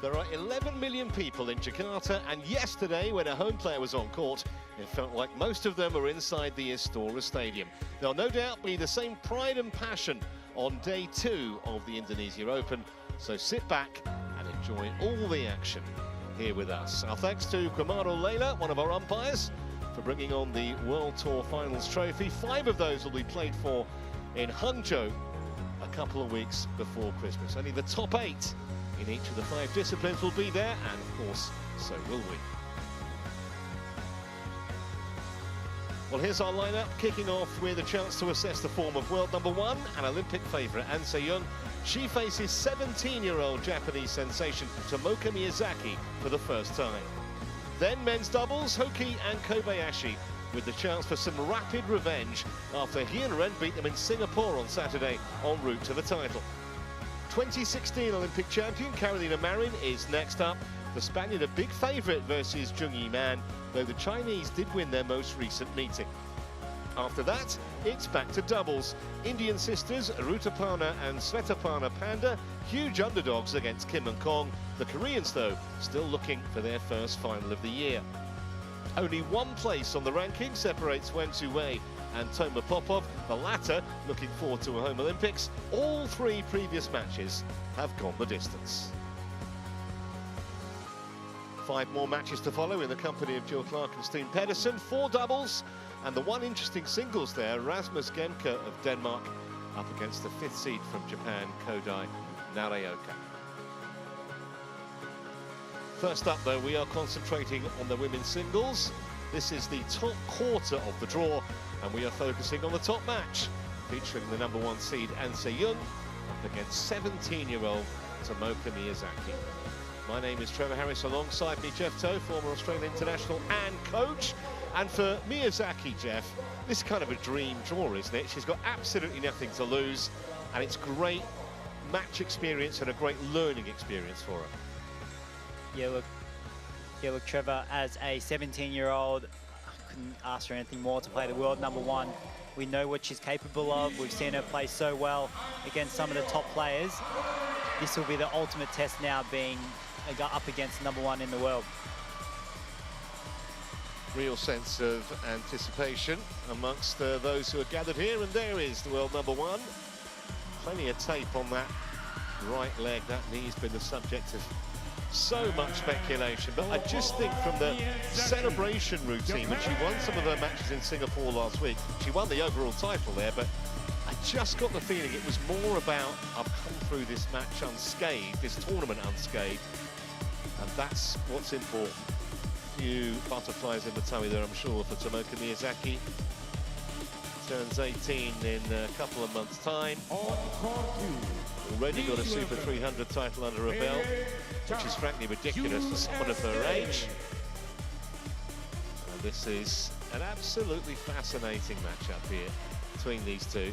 There are 11 million people in Jakarta, and yesterday, when a home player was on court, it felt like most of them were inside the Istora Stadium. There'll no doubt be the same pride and passion on day 2 of the Indonesia Open, so sit back and enjoy all the action here with us. Our thanks to Kumaro Leila, one of our umpires, for bringing on the World Tour Finals trophy. 5 of those will be played for in Hangzhou a couple of weeks before Christmas. Only the top 8 in each of the 5 disciplines will be there, and of course, so will we. Well, here's our lineup, kicking off with a chance to assess the form of world number 1 and Olympic favourite An Se-young. She faces 17-year-old Japanese sensation Tomoka Miyazaki for the first time. Then men's doubles, Hoki and Kobayashi, with the chance for some rapid revenge after he and Ren beat them in Singapore on Saturday en route to the title. 2016 Olympic champion Carolina Marin is next up. The Spaniard a big favourite versus Jung Yi-man, though the Chinese did win their most recent meeting. After that, it's back to doubles. Indian sisters Rutapana and Svetapana Panda, huge underdogs against Kim and Kong. The Koreans, though, still looking for their first final of the year. Only one place on the ranking separates Wen Tzu-wei and Toma Popov, the latter looking forward to a home Olympics. All 3 previous matches have gone the distance. 5 more matches to follow in the company of Jill Clark and Steen Pedersen. 4 doubles, and the one interesting singles there, Rasmus Gemke of Denmark up against the 5th seed from Japan, Kodai Naraoka. First up, though, we are concentrating on the women's singles. This is the top quarter of the draw, and we are focusing on the top match, featuring the number 1 seed An Se-young up against 17-year-old Tomoka Miyazaki. My name is Trevor Harris, alongside me Jeff Toe, former Australian international and coach. And for Miyazaki, Jeff, this is kind of a dream draw, isn't it? She's got absolutely nothing to lose, and it's great match experience and a great learning experience for her. Yeah, look, Trevor, as a 17-year-old, I couldn't ask for anything more to play the world number 1. We know what she's capable of. We've seen her play so well against some of the top players. This will be the ultimate test now, being up against number 1 in the world. Real sense of anticipation amongst those who are gathered here, and there is the world number 1. Plenty of tape on that right leg. That knee's been the subject of so much speculation, but I just think from the celebration routine, when she won some of her matches in Singapore last week, she won the overall title there, but I just got the feeling it was more about, I've come through this match unscathed, this tournament unscathed, and that's what's important. Few butterflies in the tummy there, I'm sure, for Tomoka Miyazaki. Turns 18 in a couple of months' time. Already got a Super 300 title under her belt, which is frankly ridiculous for someone of her age. And this is an absolutely fascinating matchup here between these two.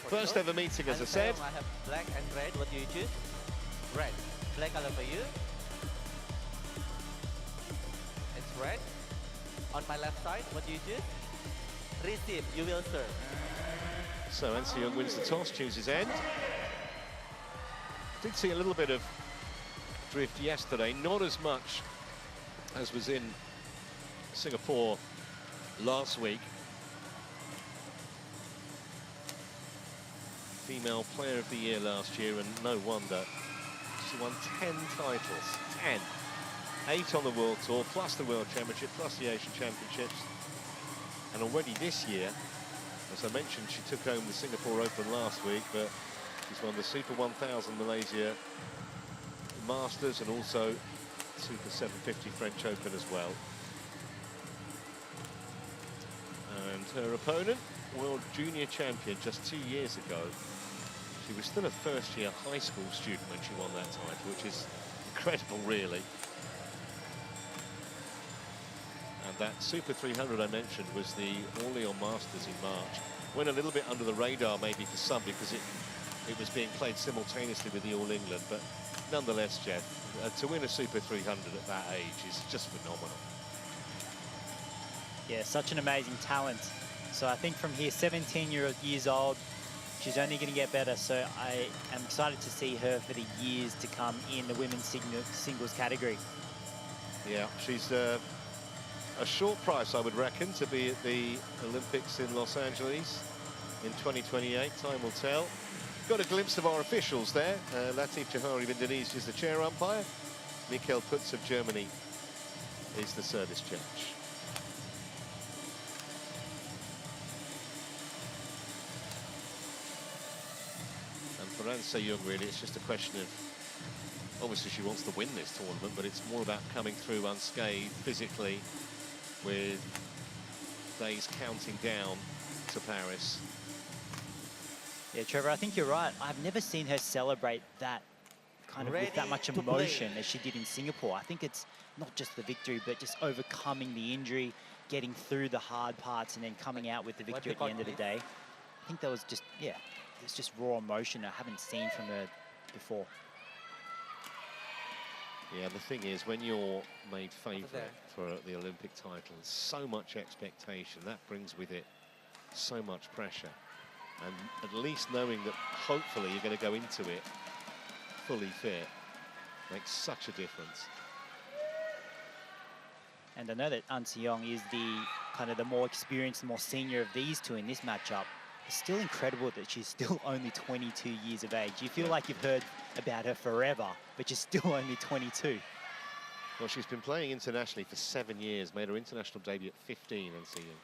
First ever meeting, as I said. I have black and red. What do you choose? Red. Black color for you. It's red. On my left side, what do you choose? Receive. You will serve. So An Se-young wins the toss, chooses end. Did see a little bit of drift yesterday, not as much as was in Singapore last week. Female Player of the Year last year, and no wonder. She won 10 titles, 10. 8 on the World Tour, plus the World Championship, plus the Asian Championships. And already this year, as I mentioned, she took home the Singapore Open last week, but she's won the Super 1000 Malaysia Masters and also Super 750 French Open as well. And her opponent, World Junior Champion just 2 years ago. She was still a first-year high school student when she won that title, which is incredible, really. And that Super 300 I mentioned was the Orléans Masters in March. Went a little bit under the radar maybe for some because it was being played simultaneously with the All England, but nonetheless, Jeff, to win a Super 300 at that age is just phenomenal. Yeah, such an amazing talent. So I think from here, 17 years old, She's only going to get better, so I am excited to see her for the years to come in the women's singles category. Yeah, she's a short price, I would reckon, to be at the Olympics in Los Angeles in 2028. Time will tell. Got a glimpse of our officials there. Latif Johari of Indonesia is the chair umpire. Mikel Putz of Germany is the service judge. And for An Se-young, really, it's just a question of, obviously she wants to win this tournament, but it's more about coming through unscathed physically, with days counting down to Paris. Yeah, Trevor, I think you're right. I've never seen her celebrate that kind of with that much emotion as she did in Singapore. I think it's not just the victory, but just overcoming the injury, getting through the hard parts, and then coming out with the victory at the end of the day. I think that was just, yeah, it's just raw emotion I haven't seen from her before. Yeah, the thing is, when you're made favourite for the Olympic title, so much expectation, that brings with it so much pressure. And at least knowing that hopefully you're going to go into it fully fit makes such a difference. And I know that An Se-young is the kind of the more experienced, the more senior of these two in this matchup. It's still incredible that she's still only 22 years of age. You feel like you've heard about her forever, but she's still only 22. Well, she's been playing internationally for 7 years, made her international debut at 15, An Se-young.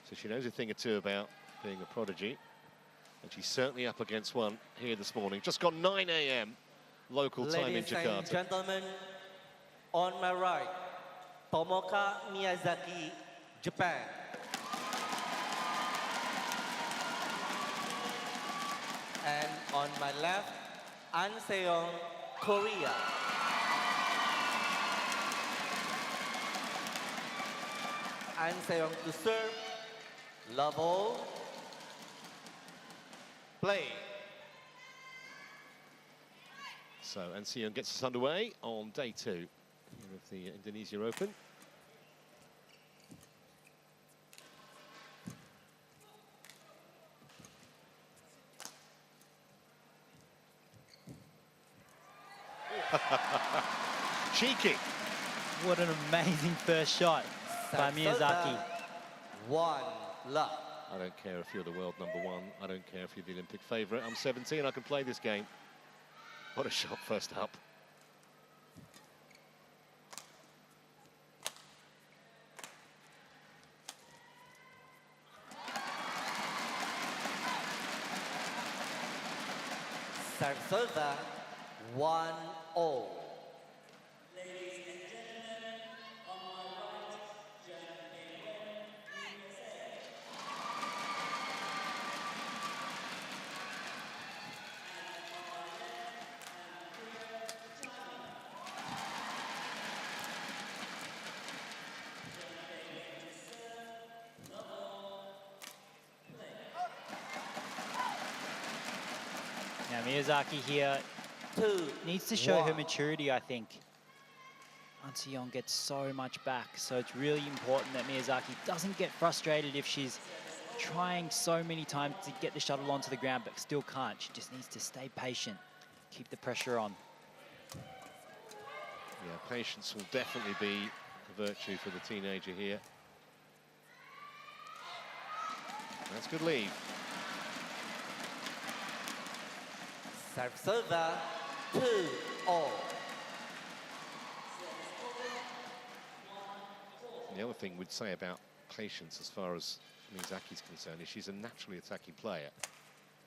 So she knows a thing or two about being a prodigy. And she's certainly up against one here this morning. Just gone 9 a.m. local time in Jakarta. Ladies and gentlemen, on my right, Tomoka Miyazaki, Japan. And on my left, An Se-young, Korea. An Se-young to serve, level, play. So An Se-young gets us underway on day 2 of the Indonesia Open. Cheeky. What an amazing first shot by Miyazaki. 1 love. I don't care if you're the world #1. I don't care if you're the Olympic favourite. I'm 17, I can play this game. What a shot first up. Serve 1-0. Now Miyazaki here needs to show her maturity, I think. An Se-young gets so much back, so it's really important that Miyazaki doesn't get frustrated if she's trying so many times to get the shuttle onto the ground but still can't. She just needs to stay patient, keep the pressure on. Yeah, patience will definitely be a virtue for the teenager here. That's good lead. Serve 2-0. The other thing we'd say about patience as far as Miyazaki's concerned is she's a naturally attacking player.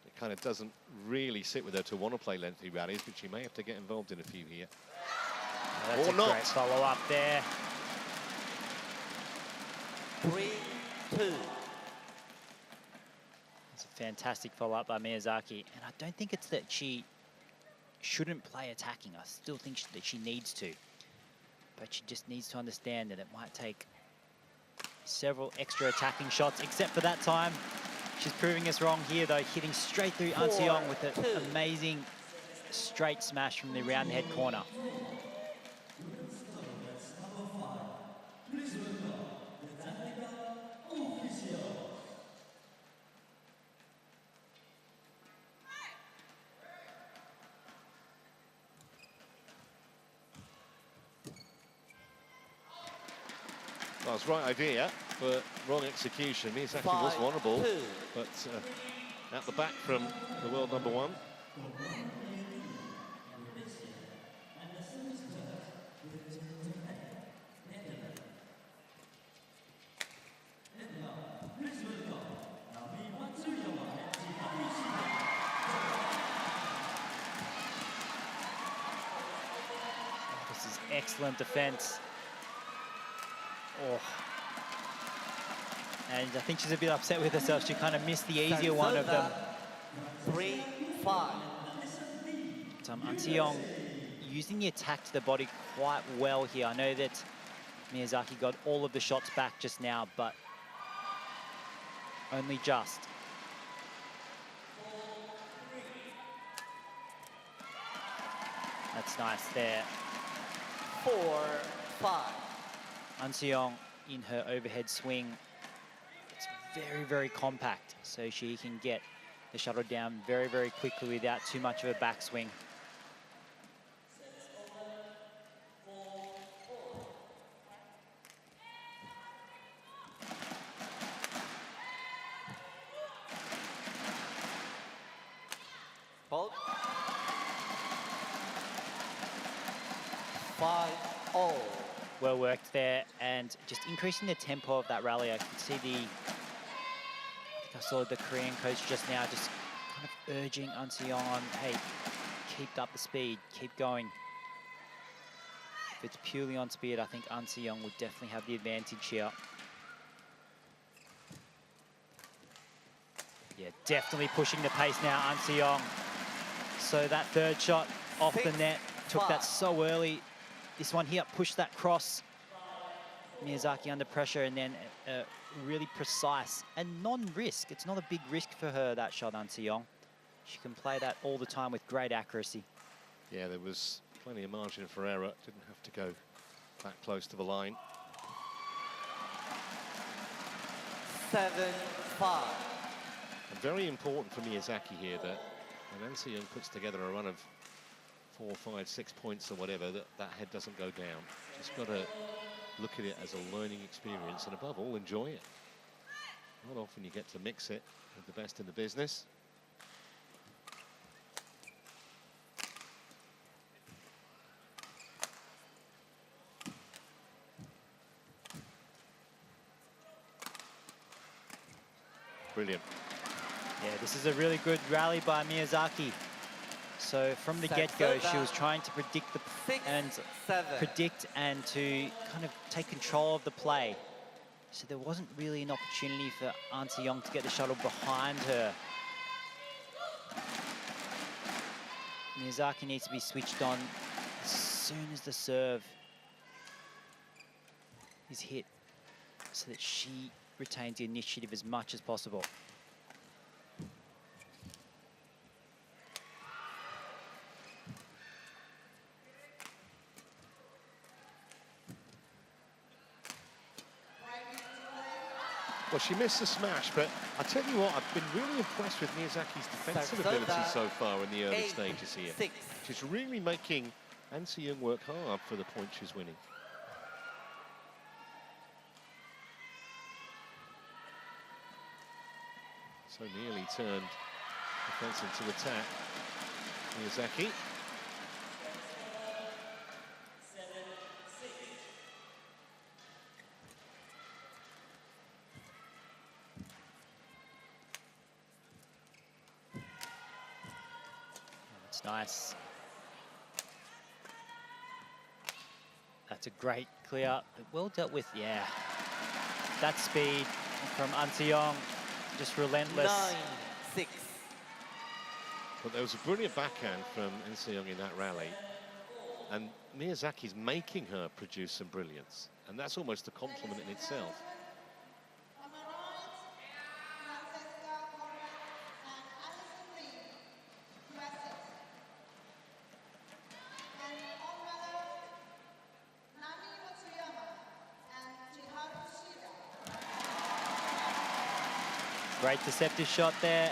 It kind of doesn't really sit with her to want to play lengthy rallies, but she may have to get involved in a few here. That's or a not. Great follow-up there. 3-2. It's a fantastic follow-up by Miyazaki, and I don't think it's that she shouldn't play attacking. I still think that she needs to, but she just needs to understand that it might take several extra attacking shots, except for that time. She's proving us wrong here, though, hitting straight through An Se-young with an amazing straight smash from the round head corner. was right idea, but wrong execution. Miyazaki was vulnerable, but at the back from the world number one. This is excellent defense. Oh. And I think she's a bit upset with herself. She kind of missed the easier one of them. 3-5. An Se-young using the attack to the body quite well here. I know that Miyazaki got all of the shots back just now, but only just. That's nice there. 4-5. An Se-young in her overhead swing. It's very, very compact, so she can get the shuttle down very, very quickly without too much of a backswing. Hold. 5-0. Well worked there, and just increasing the tempo of that rally. I could see I think I saw the Korean coach just now just kind of urging An Se-young on, hey, keep up the speed, keep going. If it's purely on speed, I think An Se-young would definitely have the advantage here. Yeah, definitely pushing the pace now, An Se-young. So that third shot off the net, took that so early. This one here pushed that cross. Miyazaki under pressure, and then really precise and non-risk. It's not a big risk for her, that shot, An Se-young. She can play that all the time with great accuracy. Yeah, there was plenty of margin for error. Didn't have to go that close to the line. 7-5. And very important for Miyazaki here that when An Se-young puts together a run of 4, 5, 6 points or whatever, that head doesn't go down. Just got to look at it as a learning experience, and above all, enjoy it. Not often you get to mix it with the best in the business. Brilliant. Yeah, this is a really good rally by Miyazaki. So from the get-go, she was trying to predict and to kind of take control of the play. So there wasn't really an opportunity for An Se-young to get the shuttle behind her. Miyazaki needs to be switched on as soon as the serve is hit, so that she retains the initiative as much as possible. Well, she missed the smash, but I tell you what, I've been really impressed with Miyazaki's defensive ability so far in the early stages here. She's really making An Se-young work hard for the point she's winning. So nearly turned defense into attack. Miyazaki. That's nice. That's a great clear. Well dealt with, yeah. That speed from An Se-young, just relentless. 9-6. But there was a brilliant backhand from An Se-young in that rally. And Miyazaki's making her produce some brilliance. And that's almost a compliment in itself. Great deceptive shot there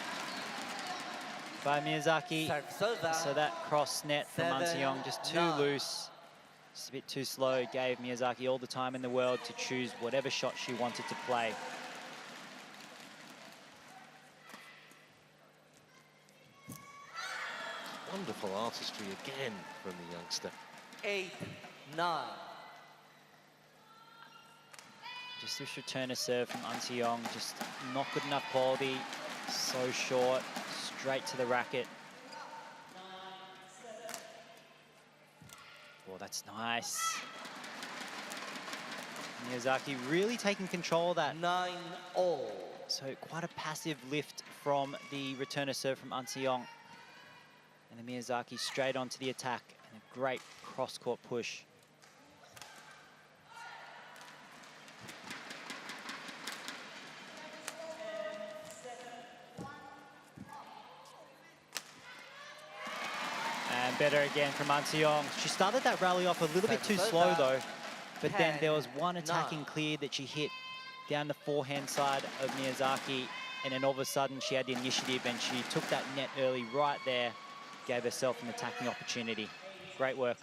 by Miyazaki. So that cross net from An Se-young just too loose. Just a bit too slow, gave Miyazaki all the time in the world to choose whatever shot she wanted to play. Wonderful artistry again from the youngster. 8-9. Just this return to serve from An Se-young, just not good enough quality, so short, straight to the racket. Oh, that's nice. Miyazaki really taking control of that. 9-all. So quite a passive lift from the return to serve from An Se-young. And then Miyazaki straight onto the attack and a great cross-court push. And better again from An Se-young. She started that rally off a little bit too slow though, but then there was one attacking clear that she hit down the forehand side of Miyazaki, and then all of a sudden she had the initiative and she took that net early right there, gave herself an attacking opportunity. Great work.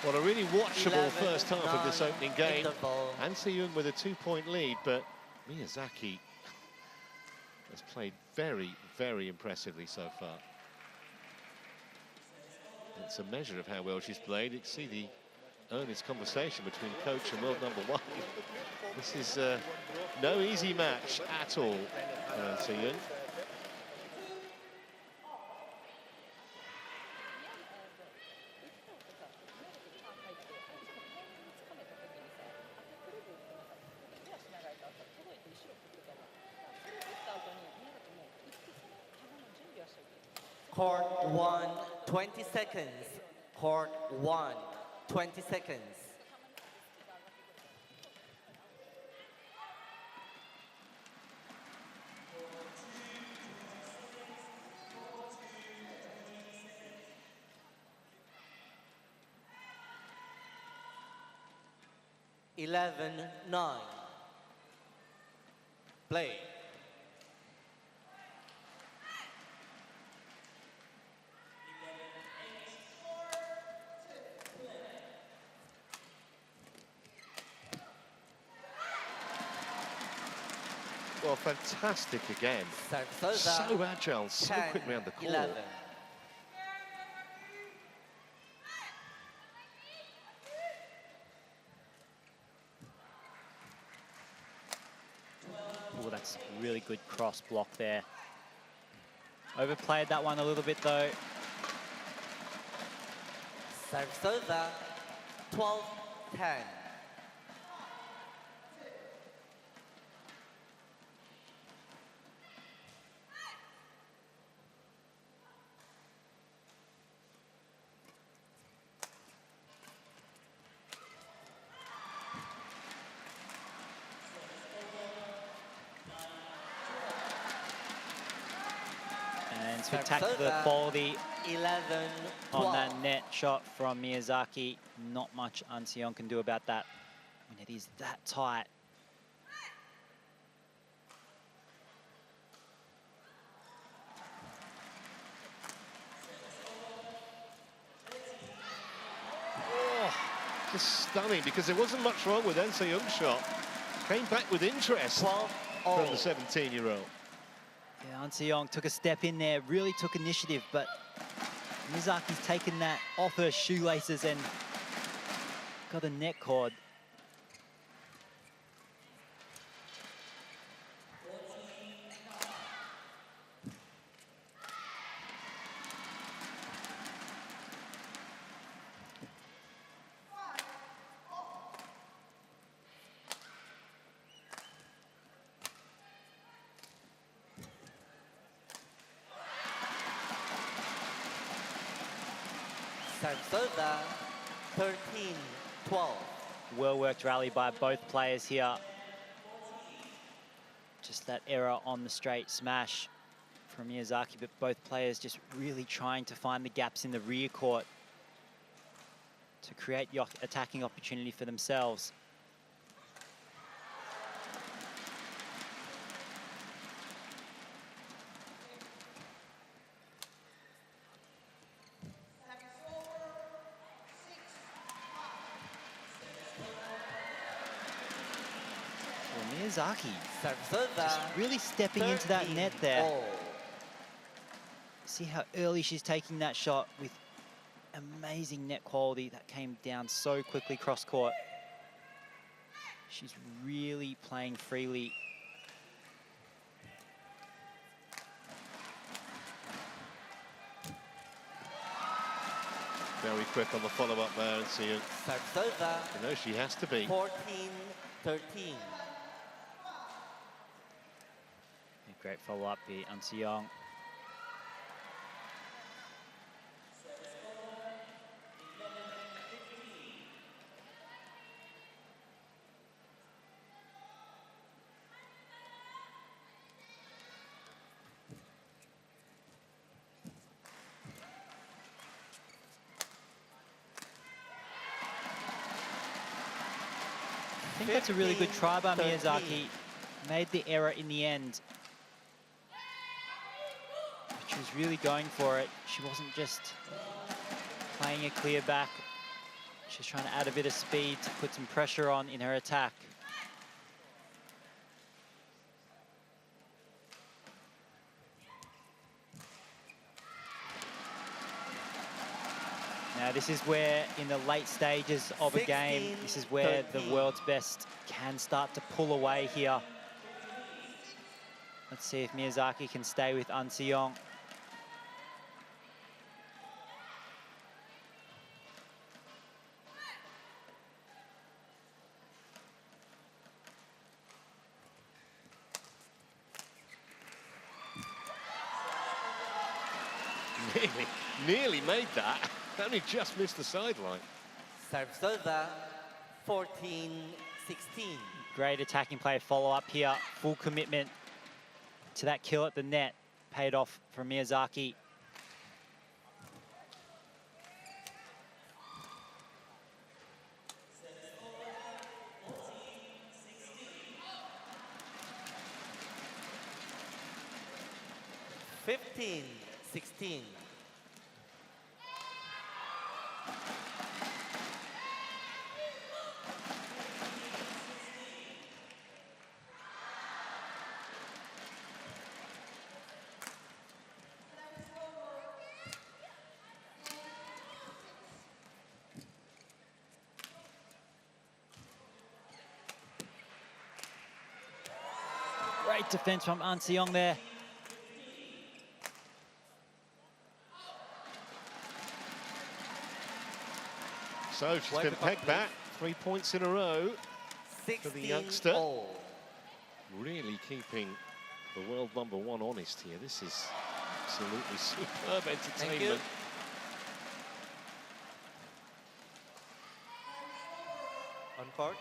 Well, a really watchable 11, first half of this opening game. interval. An Se-young with a 2-point lead, but Miyazaki has played very, very impressively so far. It's a measure of how well she's played. You can see the earnest conversation between coach and world number one. This is no easy match at all for An Se-young. Court 1, 20 seconds. Court 1, 20 seconds. Eleven, 9. Play. Well, fantastic again. So agile, so 10, quick around the court. 11. Oh, that's really good cross block there. Overplayed that one a little bit though. Serves over. 12, 10. And spectacular quality 11, on 12. that net shot from Miyazaki. Not much An Se-young can do about that when it is that tight. Oh, just stunning, because there wasn't much wrong with An Se-young's shot. Came back with interest 12, from the 17-year-old. Yeah, An Se-young took a step in there, really took initiative, but Miyazaki's taken that off her shoelaces and got a net cord. Serves over. 13, 12. Well-worked rally by both players here. Just that error on the straight smash from Miyazaki, but both players just really trying to find the gaps in the rear court to create the attacking opportunity for themselves. Miyazaki Serve just really stepping into that net there. See how early she's taking that shot with amazing net quality that came down so quickly cross court. She's really playing freely. Very quick on the follow-up there, and see you. Serve You know she has to be. 14-13. Great follow-up here, An Se-young. I think that's a really good try by Miyazaki. Made the error in the end. But she was really going for it. She wasn't just playing a clear back. She was trying to add a bit of speed to put some pressure on in her attack. Now this is where, in the late stages of a game, this is where the world's best can start to pull away here. Let's see if Miyazaki can stay with An Se-young. Nearly made that. Only just missed the sideline. Serve 14-16. Great attacking play follow-up here. Full commitment to that kill at the net. Paid off for Miyazaki. Fifteen, 16. Great defense from An Se-young there. So she's been pegged back. 3 points in a row for the youngster. Really keeping the world #1 honest here. This is absolutely superb entertainment. On court.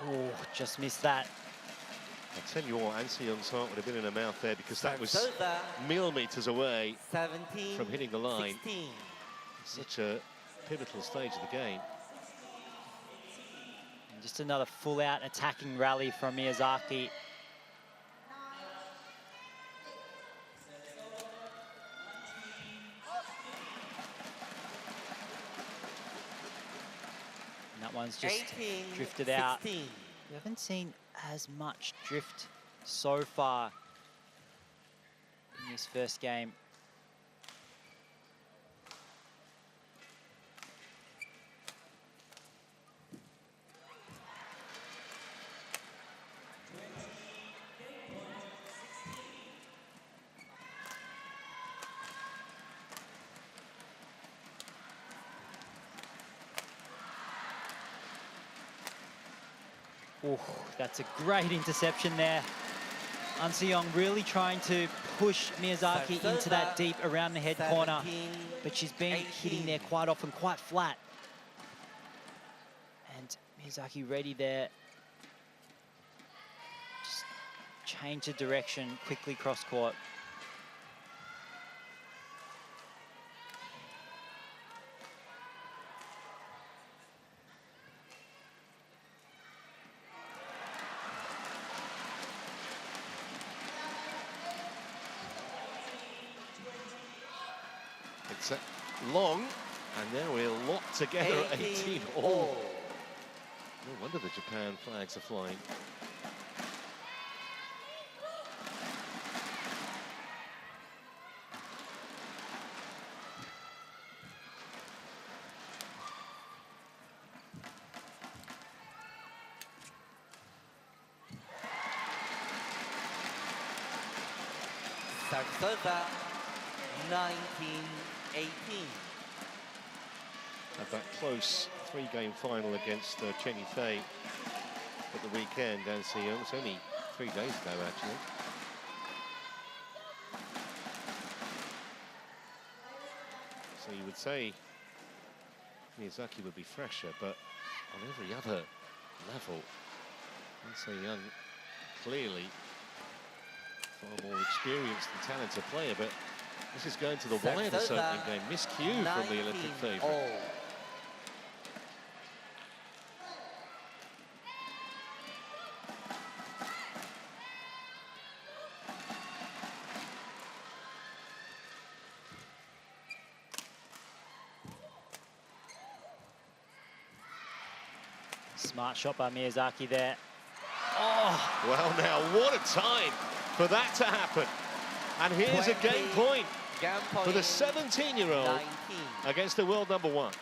Oh, just missed that. I tell you what, An Se-young's heart would have been in her mouth there, because that was millimeters away 17 from hitting the line. 16. Such a pivotal stage of the game. And just another full-out attacking rally from Miyazaki. And that one's just 18, drifted out. 16. We haven't seen as much drift so far in this first game. Oh, that's a great interception there. An Se-young really trying to push Miyazaki into that deep around the head corner, but she's been hitting there quite often, quite flat. And Miyazaki ready there. Just change the direction quickly cross court. set long, and then we're locked together at 18 all. No wonder the Japan flags are flying. Serve 19-18. Had that close three-game final against Chen Yifei at the weekend, and it was only 3 days ago, actually. So you would say Miyazaki would be fresher, but on every other level, Young clearly far more experienced and talented player, but this is going to the wire this opening game. Miscue from the Olympic favourite. Smart shot by Miyazaki there. Oh, well now, what a time for that to happen. And here's a game point for the 17-year-old against the world number 1.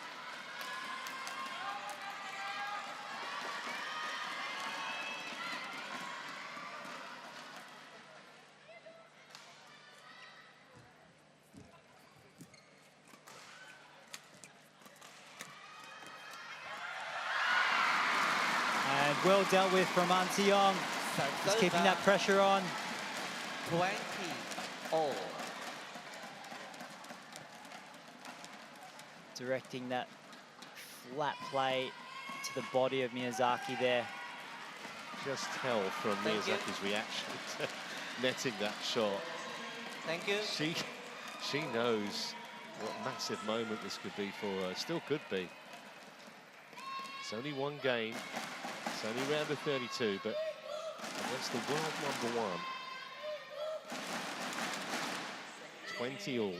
And well dealt with from An Se-young. Just keeping that pressure on. 20 all. Directing that flat play to the body of Miyazaki there. Just tell from Miyazaki's reaction to netting that shot. Thank you. She knows what massive moment this could be for her. Still could be. It's only one game. It's only round of 32, but against the world number 1. 20 all.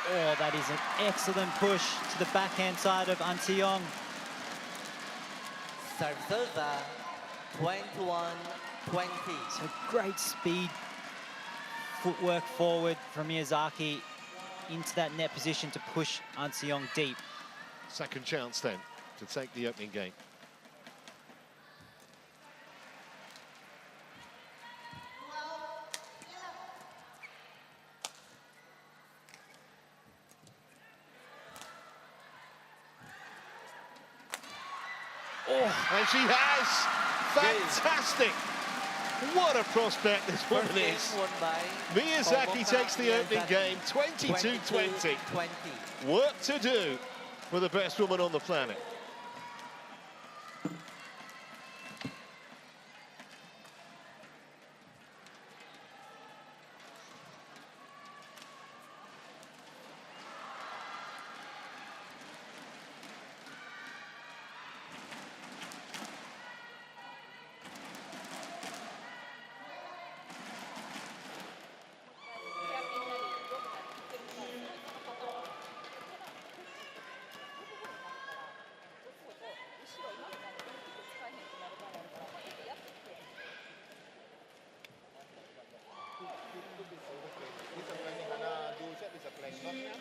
Oh, that is an excellent push to the backhand side of An Se-young. Serve 21-20. So great speed, footwork forward from Miyazaki into that net position to push An Se-young deep. Second chance then to take the opening game. Oh, and she has! Fantastic! What a prospect this woman is. Miyazaki takes the opening game, 22-20. Work to do for the best woman on the planet.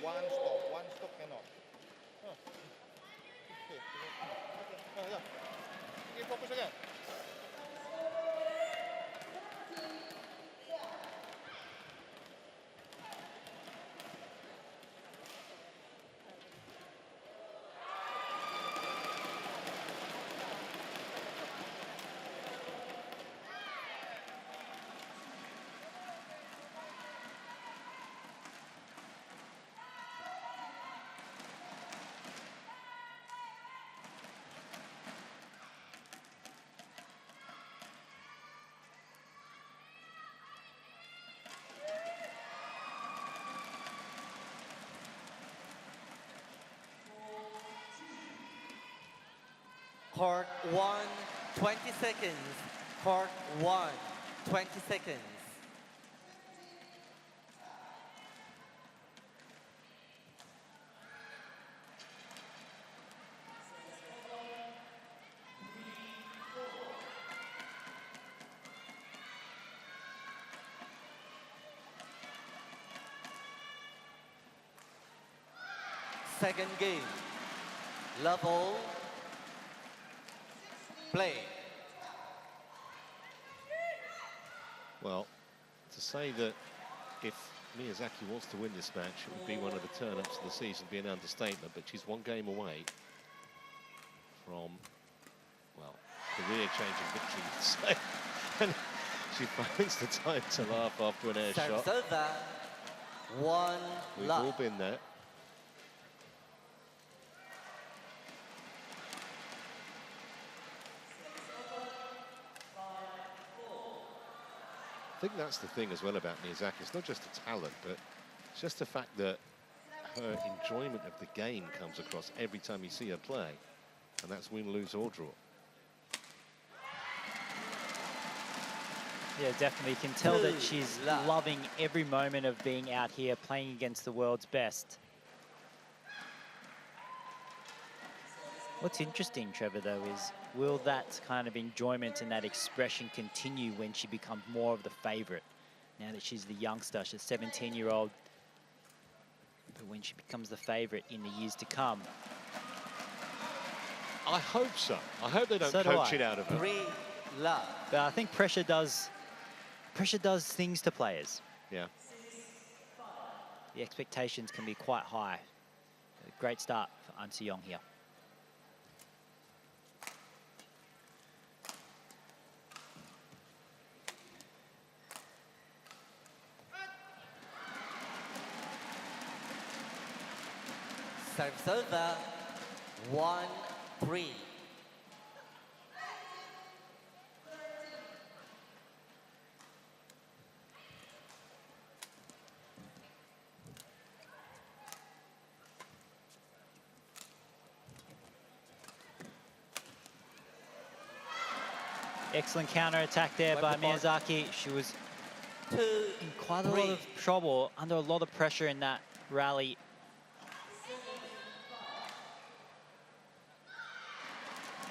One stop cannot. Okay, fokus again. Court 1, 20 seconds. Court 1, 20 seconds. Second game. Level. Play. Well, to say that if Miyazaki wants to win this match, it would be one of the turn-ups of the season, be an understatement, but she's one game away from, well, career-changing victory, you'd say. And she finds the time to laugh after an air shot. Over. One We've love. all been there. I think that's the thing as well about Miyazaki. It's not just a talent, but it's just the fact that her enjoyment of the game comes across every time you see her play. And that's win, lose or draw. Yeah, definitely. You can tell that she's loving every moment of being out here playing against the world's best. What's interesting, Trevor, though, is will that kind of enjoyment and that expression continue when she becomes more of the favorite? Now that she's the youngster, she's a 17-year-old. But when she becomes the favorite in the years to come. I hope so. I hope they don't coach it out of her. But I think pressure does things to players. Yeah. The expectations can be quite high. A great start for An Se-young here. Serves over. 1-3. Excellent counter-attack there by Miyazaki. She was in quite a lot of trouble, under a lot of pressure in that rally.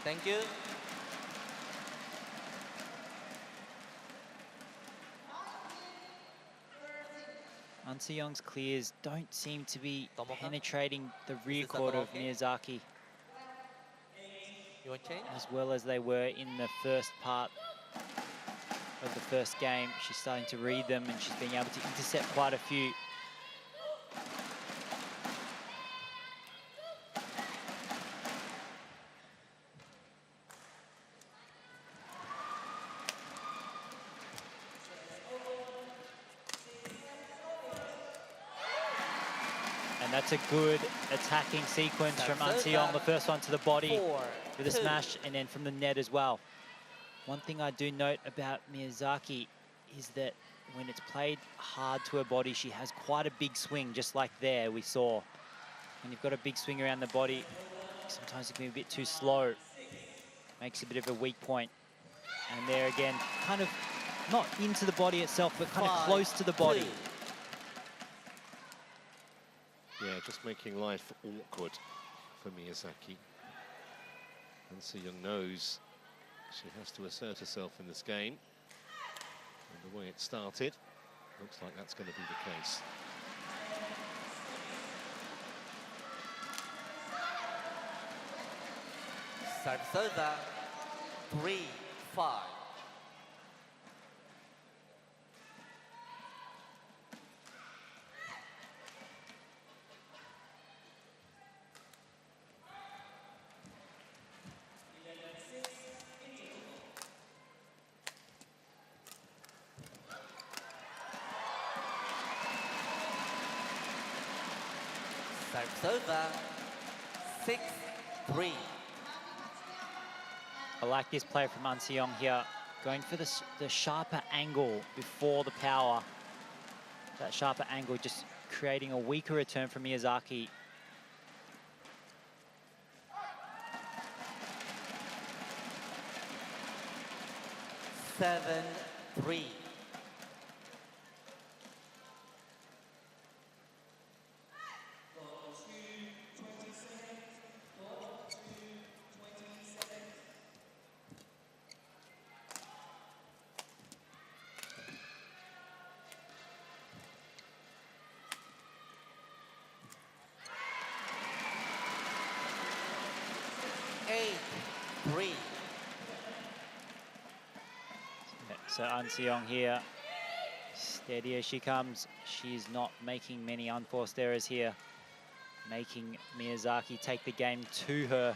Thank you. An Se-young's clears don't seem to be Tomoka? penetrating the rear court of Miyazaki You want change? as well as they were in the first part of the first game. She's starting to read them and she's being able to intercept quite a few. That's a good attacking sequence from An Se-young. The first one to the body with a smash, and then from the net as well. One thing I do note about Miyazaki is that when it's played hard to her body, she has quite a big swing, just like there we saw. When you've got a big swing around the body, sometimes it can be a bit too slow. Makes a bit of a weak point. And there again, kind of not into the body itself, but kind of close to the body. Yeah, just making life awkward for Miyazaki. An Se-young knows she has to assert herself in this game. And the way it started, looks like that's going to be the case. Serves over. 3-5. Serves over. 6-3. I like this play from An Se-young here, going for the sharper angle before the power. That sharper angle just creating a weaker return from Miyazaki. 7-3. So An Se-young here, steady as she comes. She's not making many unforced errors here, making Miyazaki take the game to her.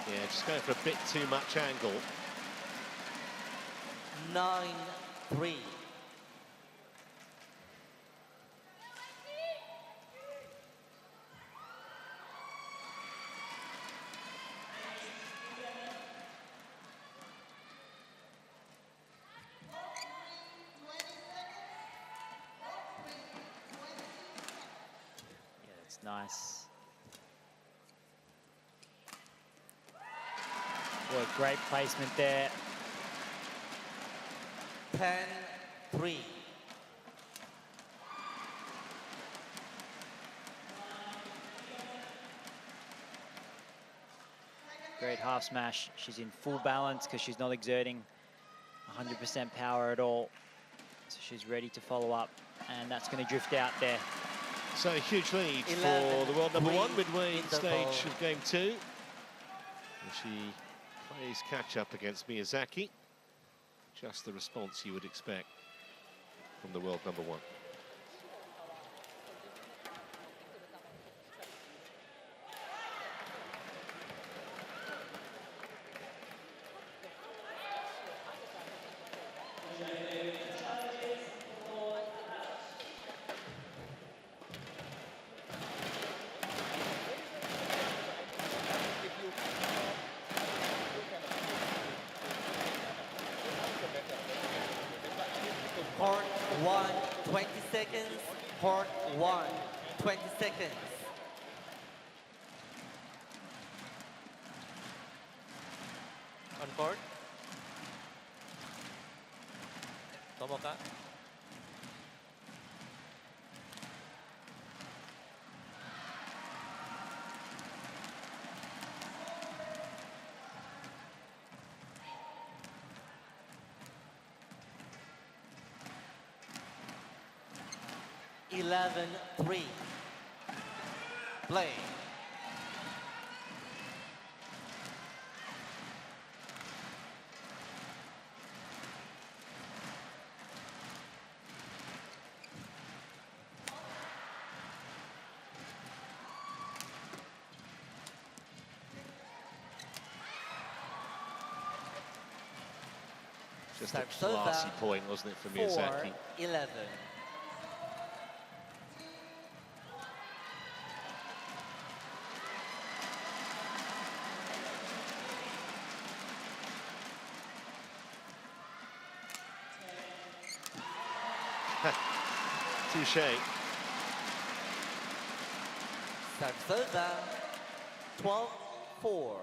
Yeah, just going for a bit too much angle. 9-3. Yeah, that's nice. Well, great placement there. 10-3. Great half smash. She's in full balance because she's not exerting 100% power at all. So she's ready to follow up, and that's going to drift out there. So a huge lead 11, for the world number 1 3 midway interval. stage of game 2. And she plays catch up against Miyazaki. Just the response you would expect from the world number 1. Court 1, 20 seconds. Court 1, 20 seconds. On court. Tomoka. Eleven, 3. Play. Just a classy point, wasn't it, for Miyazaki? 4-11. Touche. Sarsosa, 12-4.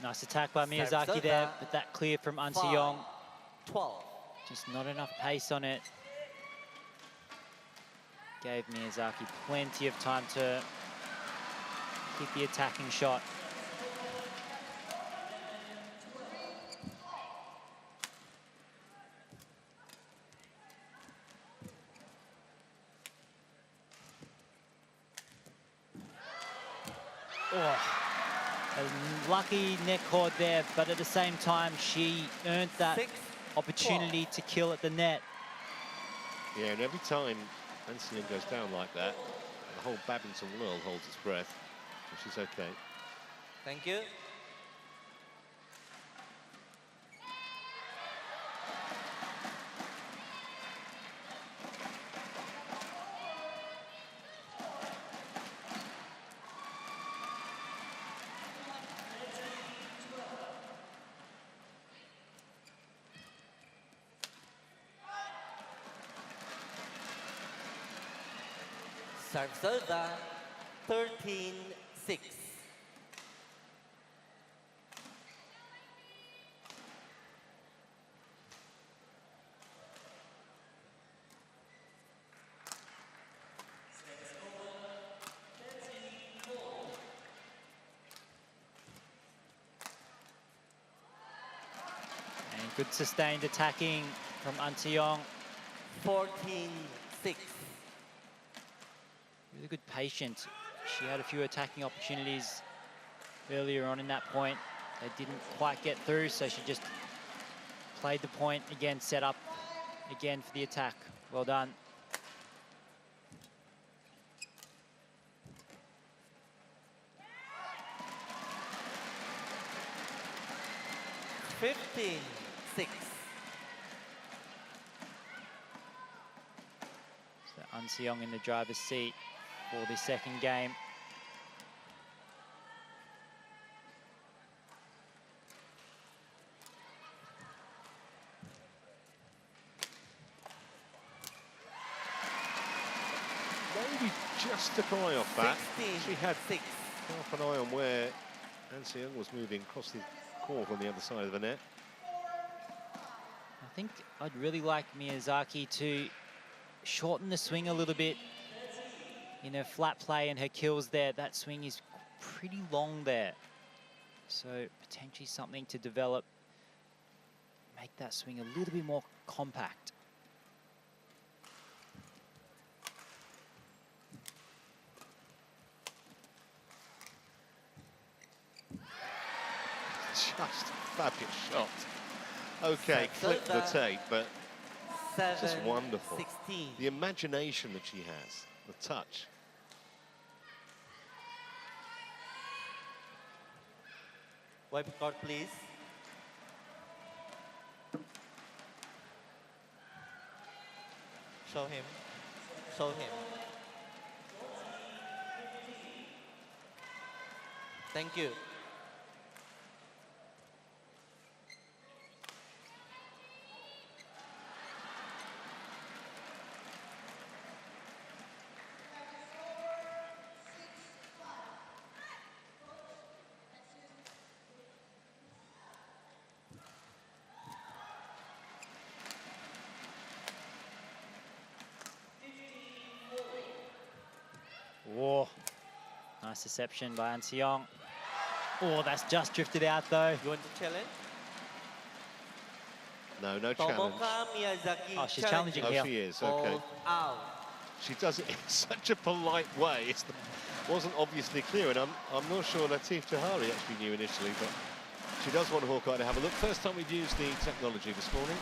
Nice attack by Miyazaki there, but that clear from An Se-young. 12. Just not enough pace on it. Gave Miyazaki plenty of time to hit the attacking shot. Oh. A lucky neck cord there, but at the same time, she earned that opportunity to kill at the net. Yeah, and every time An Se-young goes down like that, the whole badminton world holds its breath, which is okay. Thank you. Serves over 13-6. And good sustained attacking from An Se-young. 14-6. Really good patience. She had a few attacking opportunities earlier on in that point. They didn't quite get through, so she just played the point again, set up again for the attack. Well done. Fifteen, 6. So An Se-young in the driver's seat for the second game. Maybe just took an eye off that. 16, She had 6. half an eye on where An Se-young was moving across the court on the other side of the net. I think I'd really like Miyazaki to shorten the swing a little bit. In her flat play and her kills there, that swing is pretty long there. So potentially something to develop, make that swing a little bit more compact. Just a fabulous shot. Okay, clip the tape, but it's just wonderful. 16. The imagination that she has, the touch. Wipe card, please. Show him. Show him. Thank you. Whoa, nice deception by An Se-young. Oh, that's just drifted out though. You want to challenge? No challenge. Tomoka Miyazaki. Oh, she's challenging here. Oh, she is, okay. Ball out. She does it in such a polite way. It wasn't obviously clear, and I'm not sure Latif Tahari actually knew initially, but she does want Hawkeye to have a look. First time we've used the technology this morning.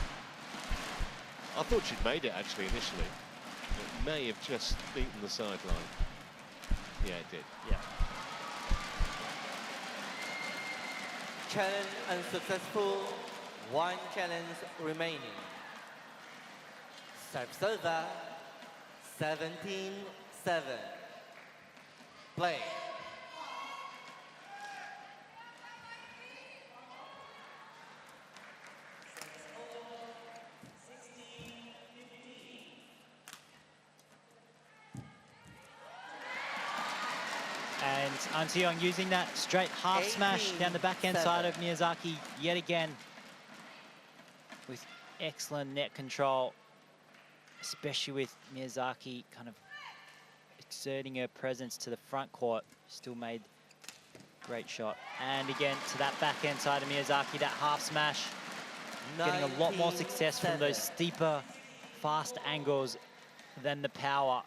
I thought she'd made it actually initially. It may have just beaten the sideline. Yeah, it did. Yeah. Challenge unsuccessful. One challenge remaining. Serve over. 17-7. Play. And An Se-young using that straight half smash down the backhand side of Miyazaki yet again. With excellent net control, especially with Miyazaki kind of exerting her presence to the front court. Still made great shot. And again, to that backhand side of Miyazaki, that half smash. Getting a lot more success from those steeper, fast angles than the power.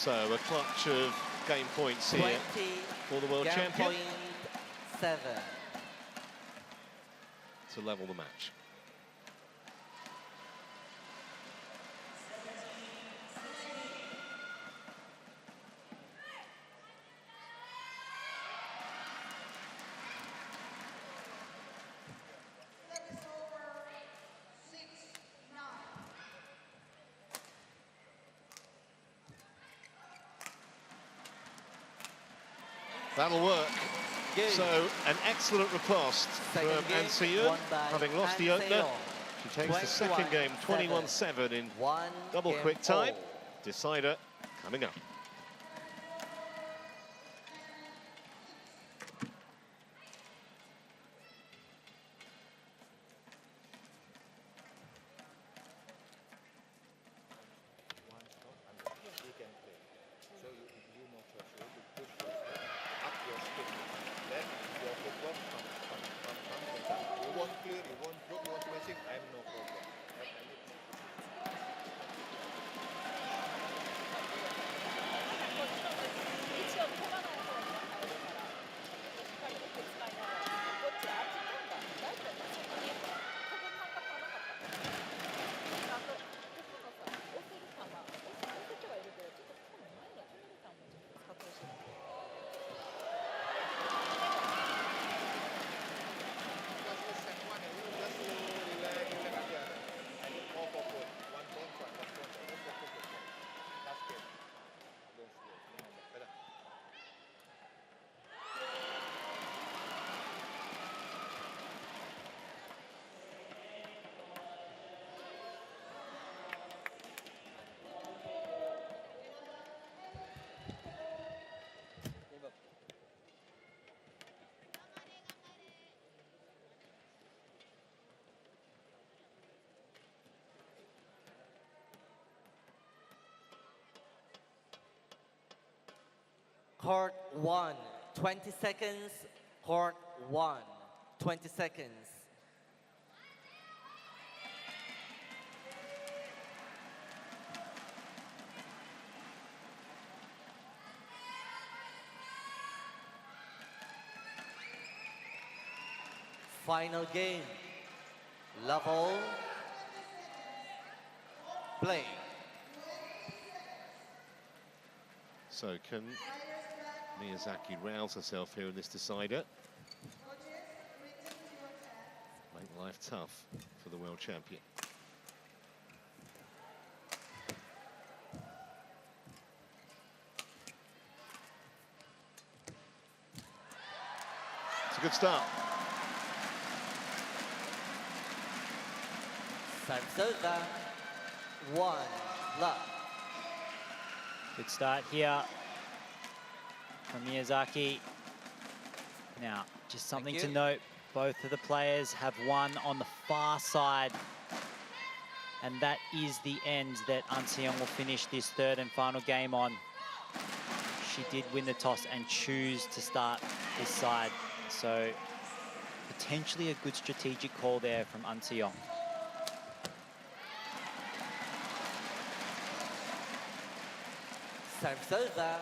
So a clutch of game points here 20, for the world game champion point 7. to level the match. That'll work. Game. So an excellent riposte from game Ansiyun, won by having lost the opener. Ansiyun. She takes the second game 21-7 in double game quick time. all. Decider coming up. Court 1, 20 seconds. Court 1, 20 seconds. Final game. Level. Play. So can Miyazaki rouse herself here in this decider? Make life tough for the world champion. It's a good start. Service over. 1 love. Good start here from Miyazaki. Now, just something to note, both of the players have won on the far side. And that is the end that Ansiyun will finish this third and final game on. She did win the toss and choose to start this side. So, potentially a good strategic call there from Ansiyun. Service over.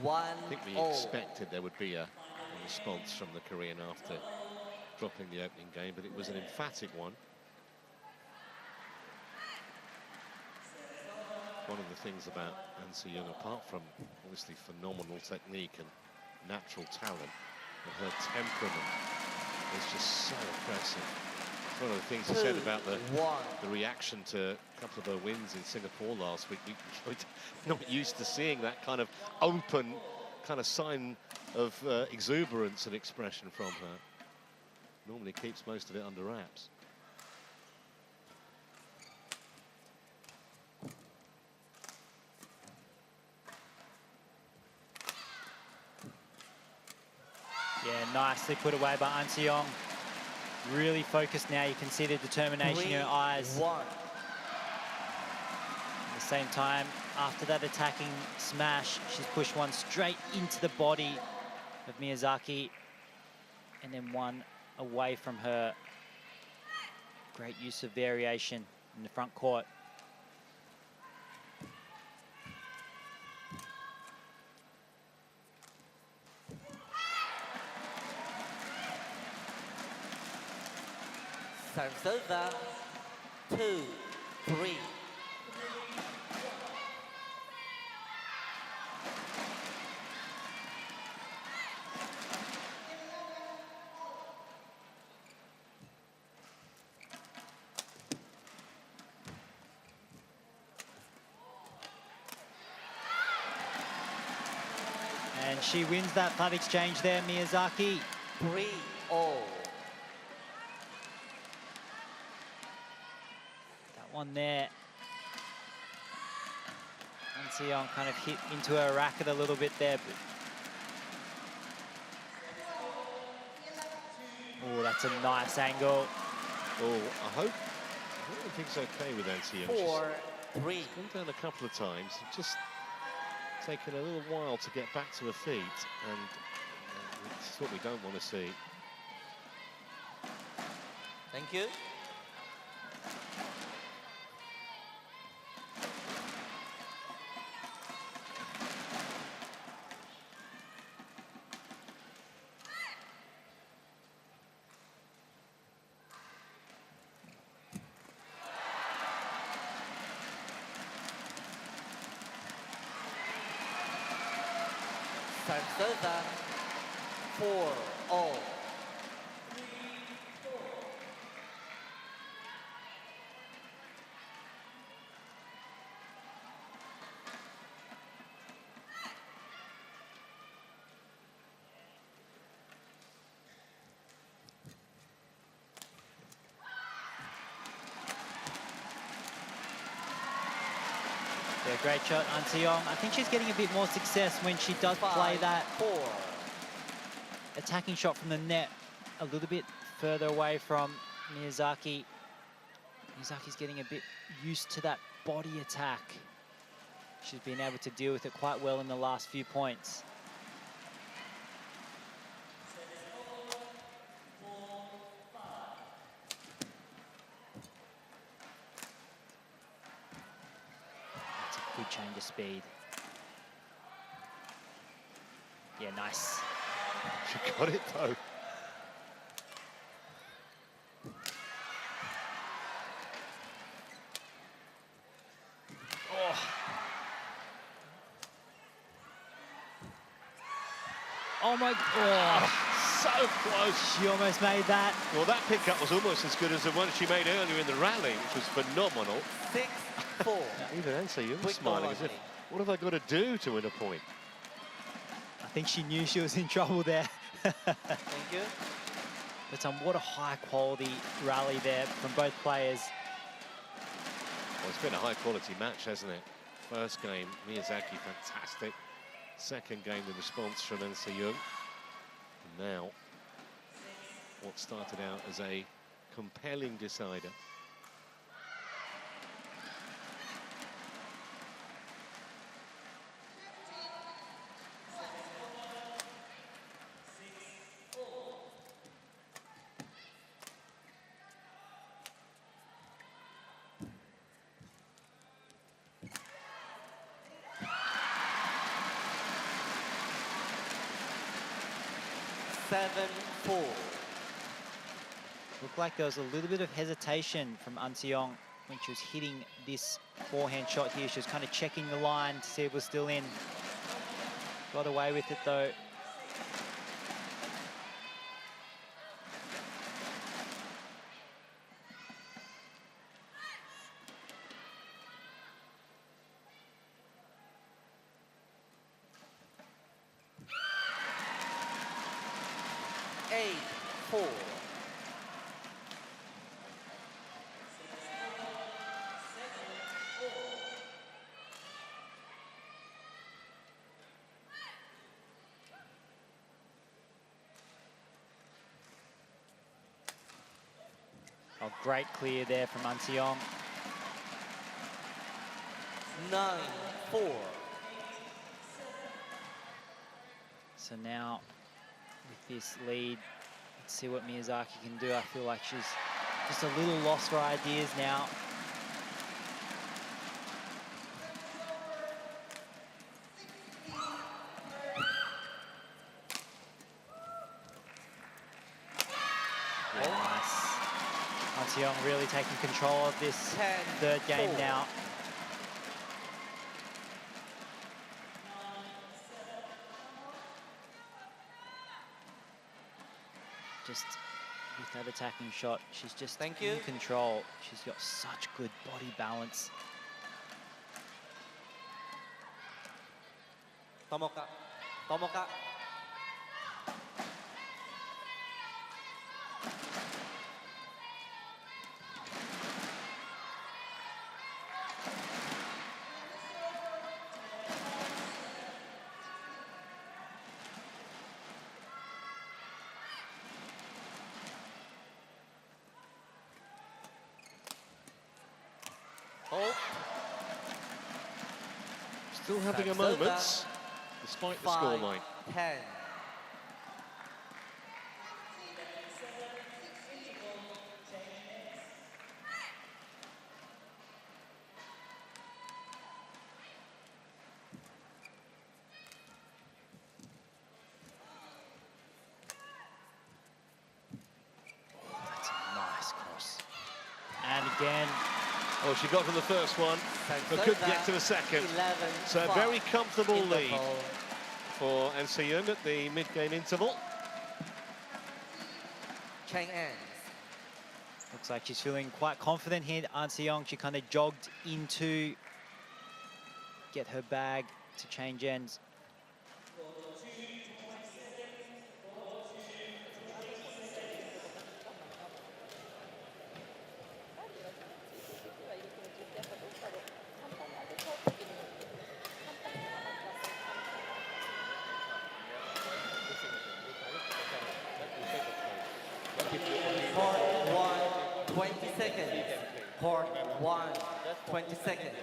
1-0. I think we expected there would be a response from the Korean after dropping the opening game, but it was an emphatic one. One of the things about Ansiyun, apart from obviously phenomenal technique and natural talent, but her temperament is just so impressive. It's one of the things you said about the reaction to a couple of her wins in Singapore last week. We're not used to seeing that kind of open kind of sign of exuberance and expression from her. Normally keeps most of it under wraps. Yeah, nicely put away by Ansiyun. Really focused now. You can see the determination in her eyes. 3-1. At the same time, after that attacking smash, she's pushed one straight into the body of Miyazaki, and then one away from her. Great use of variation in the front court. Serves over. 2, 3. And she wins that flat exchange there, Miyazaki. 3-all. That one there. And Seong kind of hit into her racket a little bit there. Oh, that's a nice angle. Oh, I hope everything's okay with Antia. 4-3. She's gone down a couple of times. Just taken a little while to get back to her feet, and it's what we don't want to see. Thank you. Serves over. 4-all. Yeah, great shot, An Se-young. I think she's getting a bit more success when she does play that 5-4. attacking shot from the net a little bit further away from Miyazaki. Miyazaki's getting a bit used to that body attack. She's been able to deal with it quite well in the last few points. That's a good change of speed. Yeah, nice. She got it though. Oh my, So close. she almost made that. Well, that pickup was almost as good as the one she made earlier in the rally, which was phenomenal. 6-4. Even Anse, you were Quick smiling ball as if, only. what have I got to do to win a point? I think she knew she was in trouble there. Thank you. But what a high quality rally there from both players. Well, it's been a high quality match, hasn't it? First game, Miyazaki, fantastic. Second game, the response from An Se-young. And now, what started out as a compelling decider. Four. Looked like there was a little bit of hesitation from An Se-young when she was hitting this forehand shot here. She was kind of checking the line to see if it was still in. Got away with it though. Four. Oh, great clear there from An Se-young. 9-4. So now, with this lead, let's see what Miyazaki can do. I feel like she's just a little lost for ideas now. Yeah, nice. An Seong really taking control of this 10, third game 4. now. Just with that attacking shot, she's just Thank in you. control. She's got such good body balance. Tomoka. Tomoka. Hold. Still having a Serve moment, that. despite the 5, scoreline. 10. That's a nice cross. And again, Well, she got to the first one, but couldn't get to the second. 11, So a very comfortable lead interval. for An Se-yoon at the mid-game interval. Chang ends. looks like she's feeling quite confident here. An Se-young, she kind of jogged into get her bag to change ends. Court 1, 20 seconds. Court 1, 20 seconds.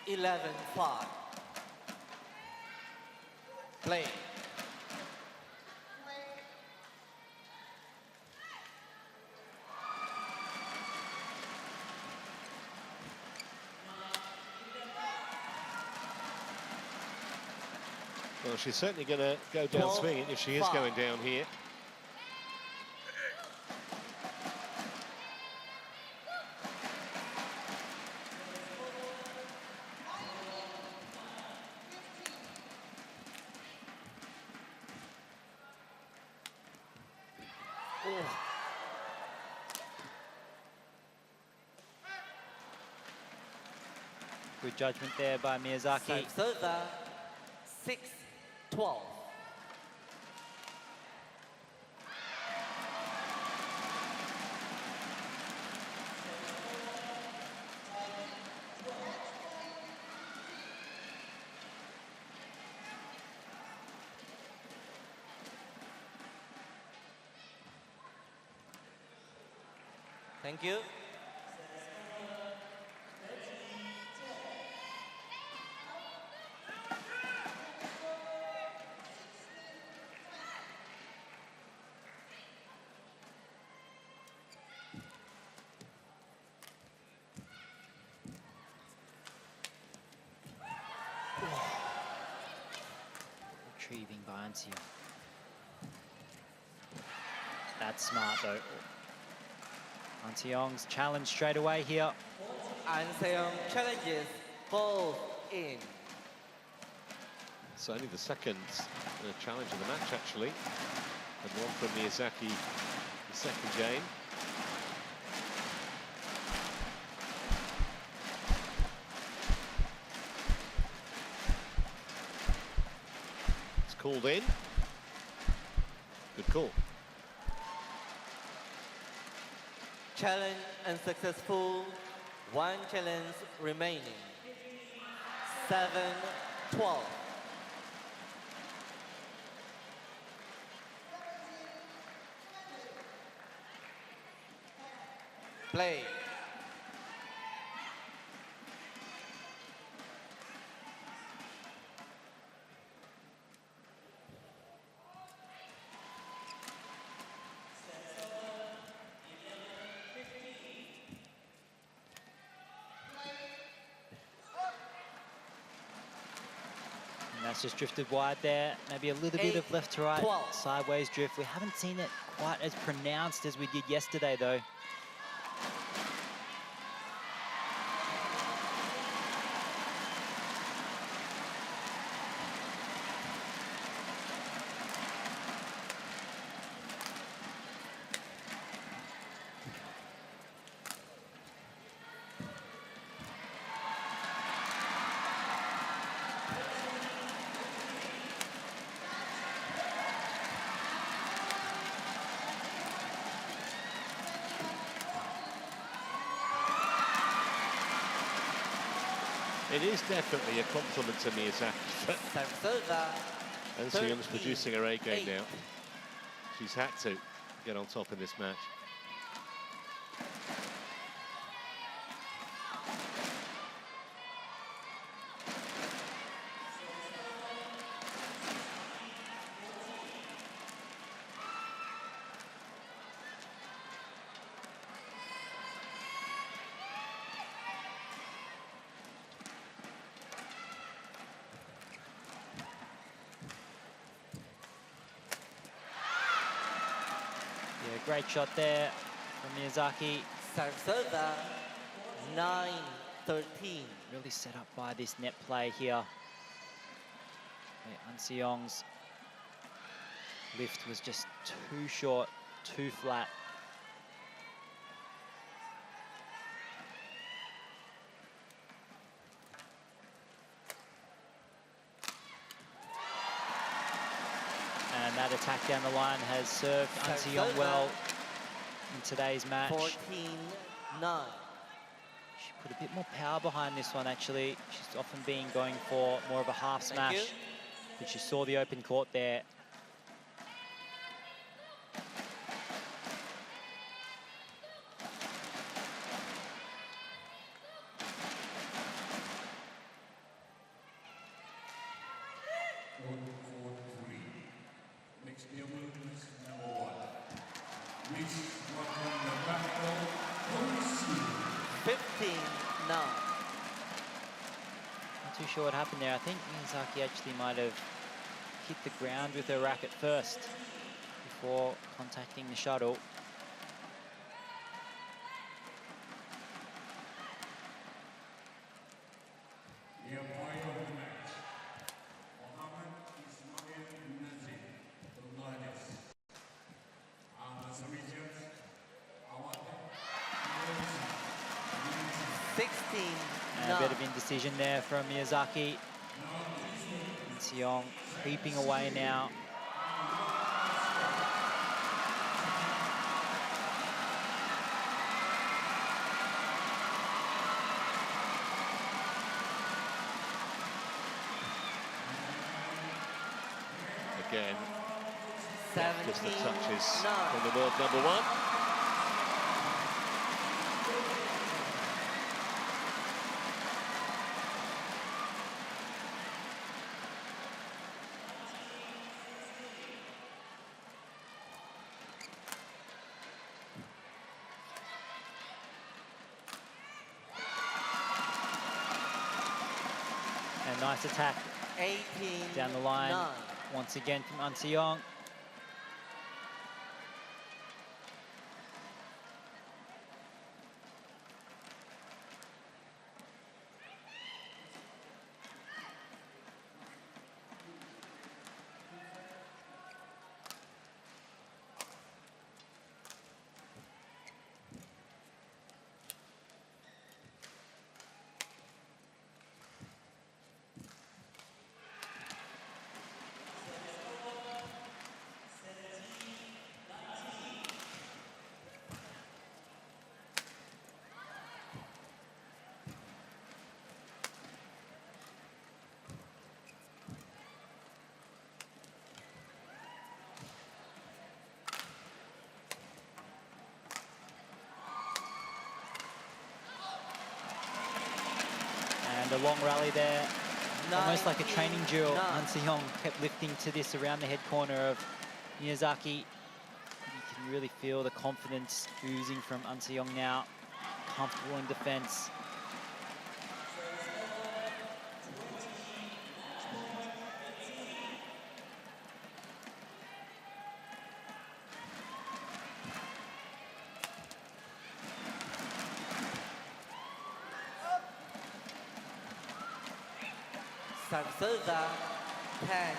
Eleven, 5. Play. Well, she's certainly going to go down 12, swinging if she is 5. going down here. Good judgment there by Miyazaki. Serve 6, 12. Thank you. Retrieving by An Se-young. That's smart though. An Se-young's challenge straight away here. An Se-young challenges both in. It's only the second challenge of the match, actually. And one from Miyazaki, the second game. It's called in. Good call. Challenge unsuccessful. 1 challenge remaining. 7, 12. Play. that's just drifted wide there. Maybe a little bit of left to right, 12. sideways drift. We haven't seen it quite as pronounced as we did yesterday, though. It is definitely a compliment to Miyazaki. And Seung's producing her A game now. She's had to get on top in this match. Great shot there from Miyazaki. Serve 9-13. Really set up by this net play here. An Seung's lift was just too short, too flat. And that attack down the line has served An Seung well in today's match. 14-9. She put a bit more power behind this one, actually. She's often been going for more of a half smash. But she saw the open court there. Not too sure what happened there. I think Miyazaki actually might have hit the ground with her racket first before contacting the shuttle. And a bit of indecision there from Miyazaki. An Seung creeping away now. Again, just the touches from the world number one. And nice attack down the line once again from An Seung. And a long rally there, almost like a training drill. An Seung kept lifting to this around the head corner of Miyazaki. You can really feel the confidence oozing from An Seung now. Comfortable in defense. Sarsoda 10,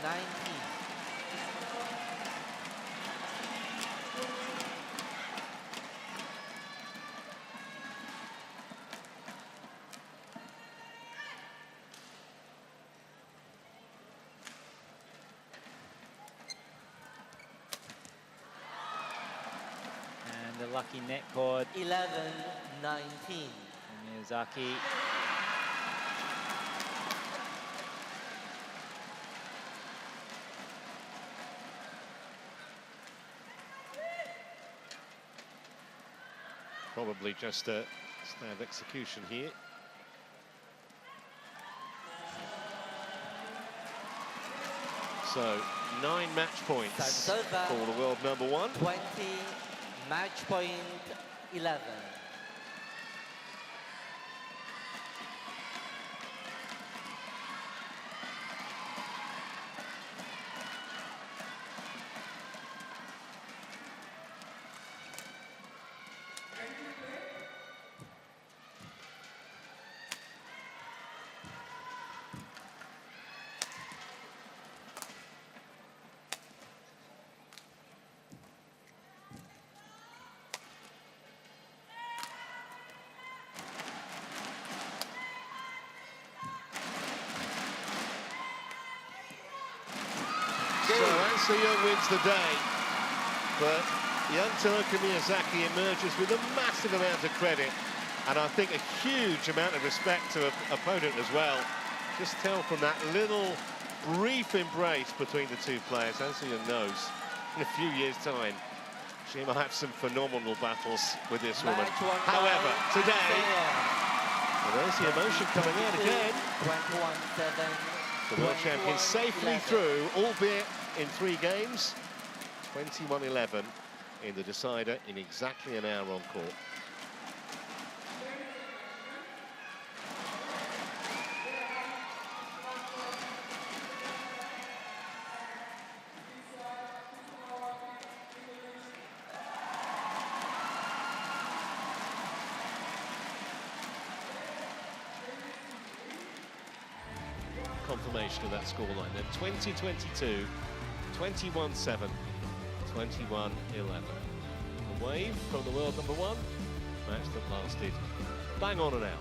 19. And the lucky net cord. 11, 19. Miyazaki. Probably just a stand execution here. So 9 match points for the world number 1. 20, match point 11. So Young wins the day, but young Tomoka Miyazaki emerges with a massive amount of credit, and I think a huge amount of respect to her opponent as well. Just tell from that little brief embrace between the two players. Young knows in a few years' time she might have some phenomenal battles with this woman. However, today, well, there's the emotion coming out again. 21-7. The world champion safely through, albeit in 3 games. 21-11 in the decider in exactly an hour on court. Confirmation of that scoreline then. 20-22, 21-7, 21-11. A wave from the world number 1, match that lasted bang on an hour.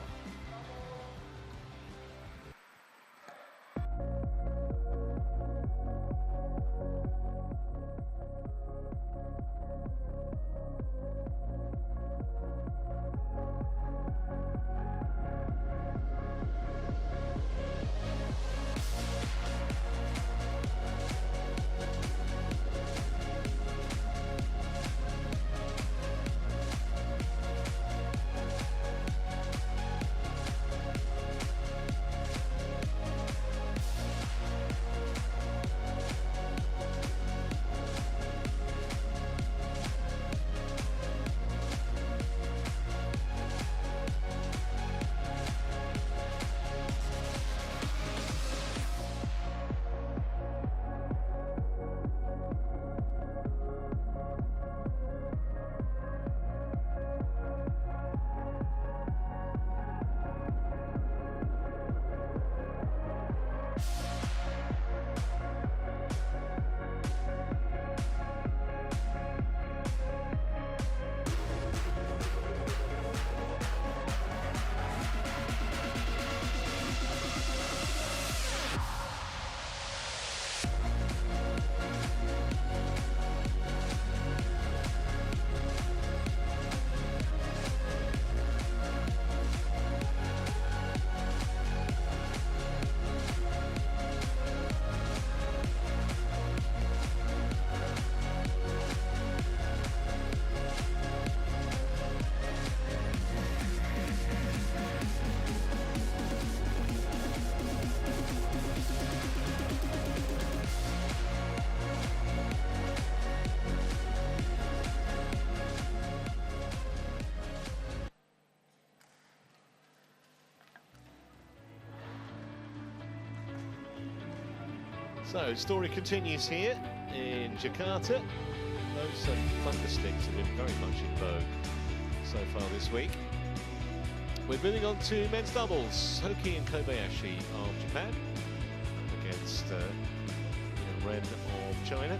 So, story continues here in Jakarta. Those thunder sticks have been very much in vogue so far this week. We're moving on to men's doubles. Hoki and Kobayashi of Japan against Ren of China.